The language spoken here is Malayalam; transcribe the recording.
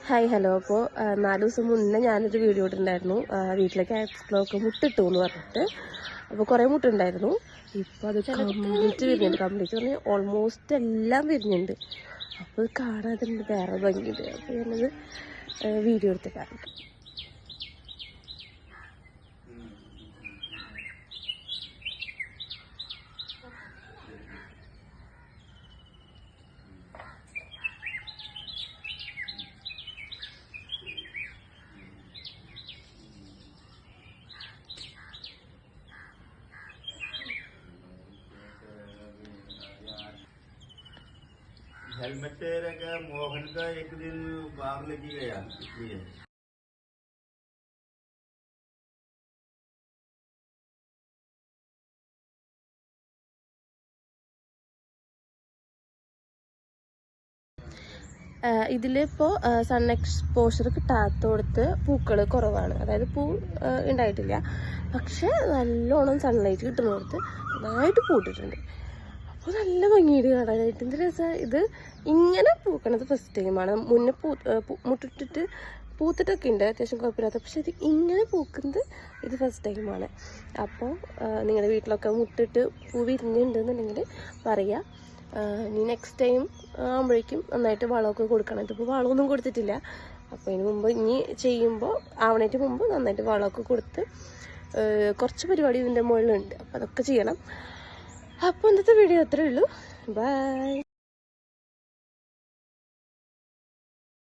Hi hello. അപ്പോൾ 4 ദിവസം മുന്നേ ഞാനൊരു വീഡിയോ ഇട്ടിട്ടുണ്ടായിരുന്നു, വീട്ടിലേക്ക് ക്യാപ്സിക്കം മുട്ടിട്ടു എന്ന് പറഞ്ഞിട്ട്. അപ്പോൾ കുറേ മുട്ടുണ്ടായിരുന്നു. ഇപ്പോൾ അത് കംപ്ലീറ്റ് വിരിഞ്ഞുണ്ട്. കംപ്ലീറ്റ് പറഞ്ഞാൽ ഓൾമോസ്റ്റ് എല്ലാം വിരിഞ്ഞുണ്ട്. അപ്പോൾ കാണാതുണ്ട് വേറെ ഭംഗിയുണ്ട്. അപ്പോൾ ഞാനത് വീഡിയോ എടുത്തിട്ടാണ്. हेलमेट का मोहन का एक दिन बाहर लगी गया इसलिए ഇതിലിപ്പോൾ സൺ എക്സ്പോഷർ കിട്ടാത്തോടത്ത് പൂക്കൾ കുറവാണ്, അതായത് പൂ ഉണ്ടായിട്ടില്ല. പക്ഷെ നല്ലോണം സൺലൈറ്റ് കിട്ടുന്നിടത്ത് നന്നായിട്ട് പൂട്ടിട്ടുണ്ട്. അപ്പോൾ നല്ല ഭംഗിയിട്ട് കാണാനായിട്ട് എന്ത് രസമാണ്. ഇത് ഇങ്ങനെ പൂക്കണത് ഫസ്റ്റ് ടൈമാണ്. മുന്നേ മുട്ടിട്ടിട്ട് പൂത്തിട്ടൊക്കെ ഉണ്ട്, അത്യാവശ്യം കുഴപ്പമില്ലാത്ത. പക്ഷെ ഇത് ഇങ്ങനെ പൂക്കുന്നത് ഇത് ഫസ്റ്റ് ടൈമാണ്. അപ്പോൾ നിങ്ങളുടെ വീട്ടിലൊക്കെ മുട്ടിട്ട് പൂ വിരിഞ്ഞിട്ടുണ്ടെന്നുണ്ടെങ്കിൽ പറയുക. ഇനി നെക്സ്റ്റ് ടൈം ആകുമ്പോഴേക്കും നന്നായിട്ട് വളമൊക്കെ കൊടുക്കണം. ഇതിപ്പോൾ വളമൊന്നും കൊടുത്തിട്ടില്ല. അപ്പോൾ ഇതിന് മുമ്പ് ഇനി ചെയ്യുമ്പോൾ ആവണേറ്റ് മുമ്പ് നന്നായിട്ട് വളമൊക്കെ കൊടുത്ത് കുറച്ച് പരിപാടി ഇതിൻ്റെ മുകളിലുണ്ട്. അപ്പോൾ അതൊക്കെ ചെയ്യണം. അപ്പോൾ ഇന്നത്തെ വീഡിയോ അത്രയേ ഉള്ളൂ. ബൈ.